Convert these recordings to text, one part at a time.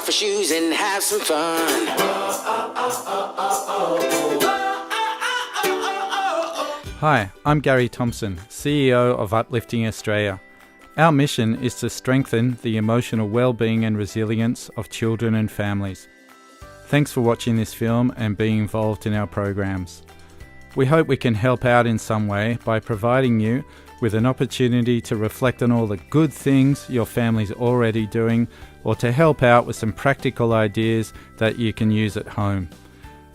off your shoes and have some fun. Hi, I'm Gary Thompson, CEO of Uplifting Australia. Our mission is to strengthen the emotional well-being and resilience of children and families. Thanks for watching this film and being involved in our programs. We hope we can help out in some way by providing you with an opportunity to reflect on all the good things your family's already doing, or to help out with some practical ideas that you can use at home.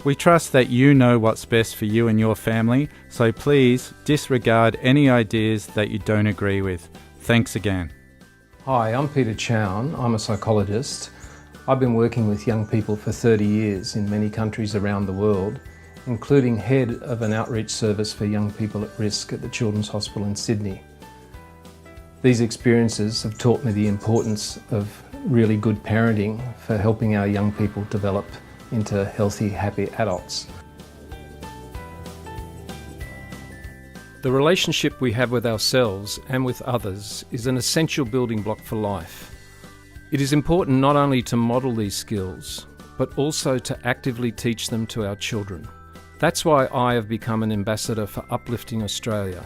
We trust that you know what's best for you and your family, so please disregard any ideas that you don't agree with. Thanks again. Hi, I'm Peter Chown. I'm a psychologist. I've been working with young people for 30 years in many countries around the world, including head of an outreach service for young people at risk at the Children's Hospital in Sydney. These experiences have taught me the importance of really good parenting for helping our young people develop into healthy, happy adults. The relationship we have with ourselves and with others is an essential building block for life. It is important not only to model these skills, but also to actively teach them to our children. That's why I have become an ambassador for Uplifting Australia,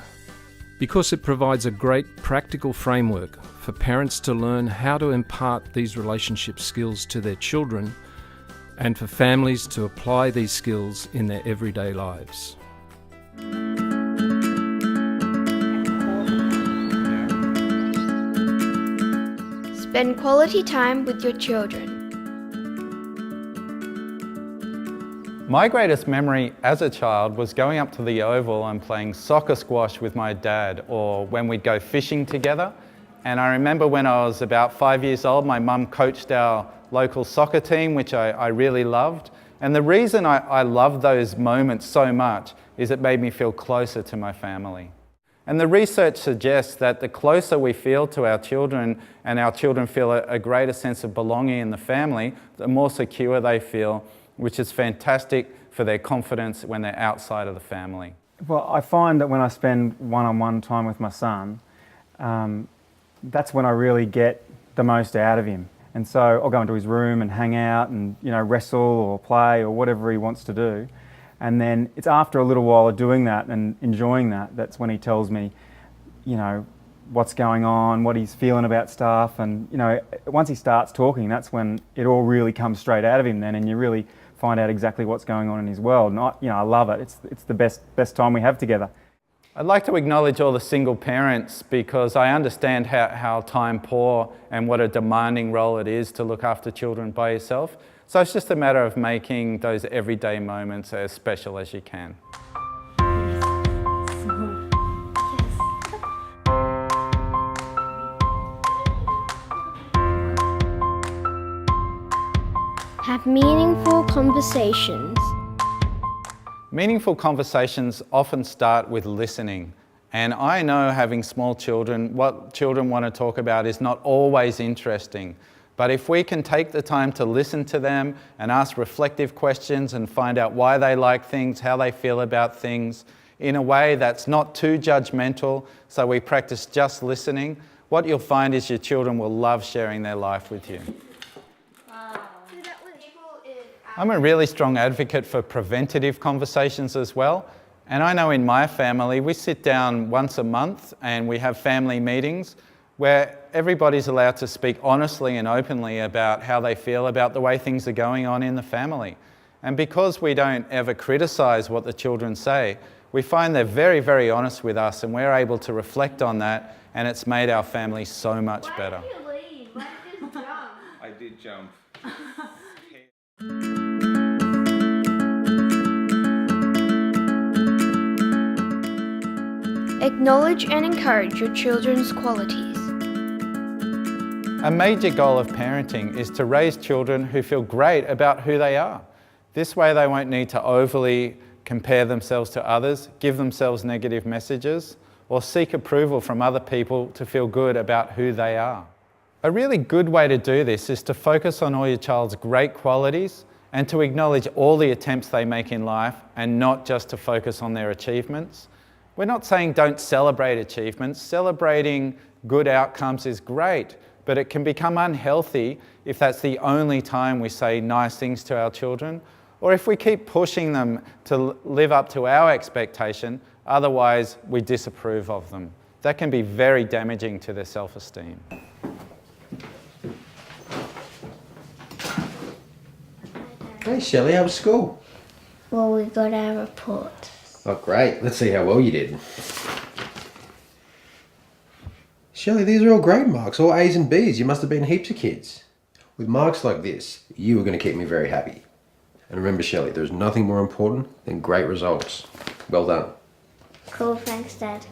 because it provides a great practical framework for parents to learn how to impart these relationship skills to their children, and for families to apply these skills in their everyday lives. Spend quality time with your children. My greatest memory as a child was going up to the Oval and playing soccer squash with my dad, or when we'd go fishing together. And I remember when I was about 5 years old, my mum coached our local soccer team, which I really loved. And the reason I loved those moments so much is it made me feel closer to my family. And the research suggests that the closer we feel to our children, and our children feel a greater sense of belonging in the family, the more secure they feel, which is fantastic for their confidence when they're outside of the family. Well, I find that when I spend one-on-one time with my son, that's when I really get the most out of him. And so I'll go into his room and hang out and, wrestle or play or whatever he wants to do. And then it's after a little while of doing that and enjoying that, that's when he tells me, what's going on, what he's feeling about stuff. And, once he starts talking, that's when it all really comes straight out of him then, and you really find out exactly what's going on in his world. And I love it. It's the best time we have together. I'd like to acknowledge all the single parents, because I understand how time poor and what a demanding role it is to look after children by yourself. So it's just a matter of making those everyday moments as special as you can. Have meaningful conversations. Meaningful conversations often start with listening. And I know, having small children, what children want to talk about is not always interesting. But if we can take the time to listen to them and ask reflective questions and find out why they like things, how they feel about things, in a way that's not too judgmental, so we practice just listening, what you'll find is your children will love sharing their life with you. I'm a really strong advocate for preventative conversations as well. And I know in my family, we sit down once a month and we have family meetings where everybody's allowed to speak honestly and openly about how they feel about the way things are going on in the family. And because we don't ever criticise what the children say, we find they're very, very honest with us, and we're able to reflect on that, and it's made our family so much better. Why did you leave? Why did you jump? I did jump. Acknowledge and encourage your children's qualities. A major goal of parenting is to raise children who feel great about who they are. This way they won't need to overly compare themselves to others, give themselves negative messages, or seek approval from other people to feel good about who they are. A really good way to do this is to focus on all your child's great qualities and to acknowledge all the attempts they make in life, and not just to focus on their achievements. We're not saying don't celebrate achievements. Celebrating good outcomes is great, but it can become unhealthy if that's the only time we say nice things to our children, or if we keep pushing them to live up to our expectation, otherwise we disapprove of them. That can be very damaging to their self-esteem. Hey Shelley, how was school? Well, we got our report. Oh great, let's see how well you did. Shelley, these are all grade marks, all A's and B's. You must have been heaps of kids. With marks like this, you are going to keep me very happy. And remember Shelley, there's nothing more important than great results. Well done. Cool, thanks, Dad.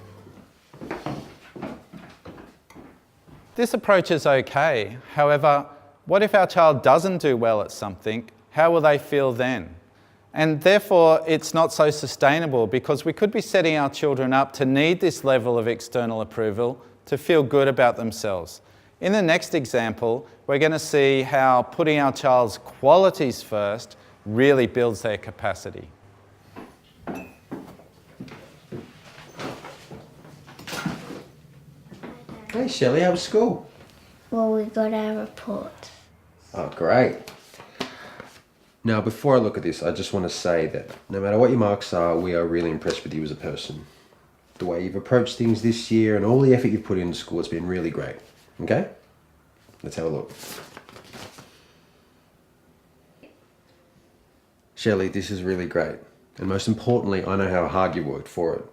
This approach is okay. However, what if our child doesn't do well at something? How will they feel then? And therefore, it's not so sustainable because we could be setting our children up to need this level of external approval to feel good about themselves. In the next example, we're going to see how putting our child's qualities first really builds their capacity. Hey Shelley, how was school? Well, we got our report. Oh great. Now before I look at this, I just want to say that no matter what your marks are, we are really impressed with you as a person. The way you've approached things this year and all the effort you've put into school has been really great. Okay? Let's have a look. Shelley, this is really great. And most importantly, I know how hard you worked for it.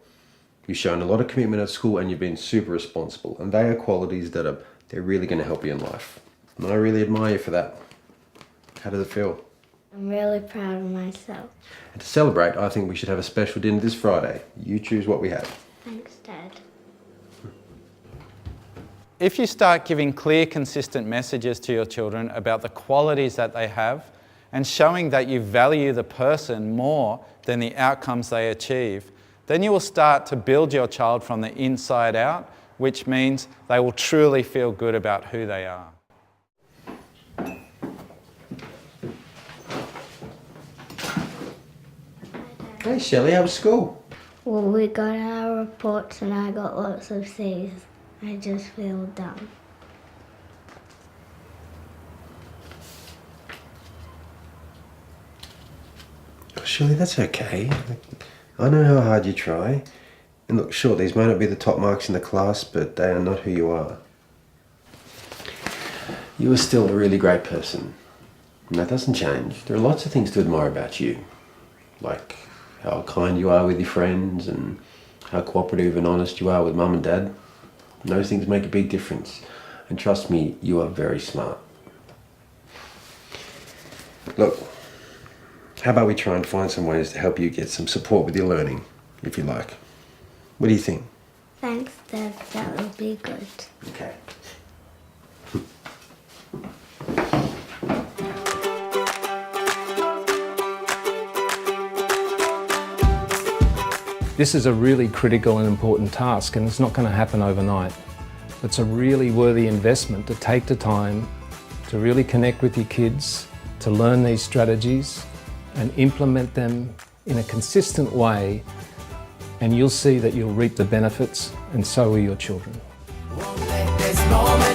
You've shown a lot of commitment at school and you've been super responsible. And they are qualities that they're really going to help you in life. And I really admire you for that. How does it feel? I'm really proud of myself. And to celebrate, I think we should have a special dinner this Friday. You choose what we have. Thanks, Dad. If you start giving clear, consistent messages to your children about the qualities that they have and showing that you value the person more than the outcomes they achieve, then you will start to build your child from the inside out, which means they will truly feel good about who they are. Hey Shelley, how was school? Well, we got our reports and I got lots of C's. I just feel dumb. Oh, Shelley, that's okay. I know how hard you try. And look, sure, these may not be the top marks in the class, but they are not who you are. You are still a really great person. And that doesn't change. There are lots of things to admire about you. Like how kind you are with your friends and how cooperative and honest you are with Mum and Dad. And those things make a big difference. And trust me, you are very smart. Look, how about we try and find some ways to help you get some support with your learning, if you like. What do you think? Thanks, Dad. That would be good. Okay. This is a really critical and important task, and it's not going to happen overnight. It's a really worthy investment to take the time to really connect with your kids, to learn these strategies and implement them in a consistent way, and you'll see that you'll reap the benefits, and so will your children. Won't let this moment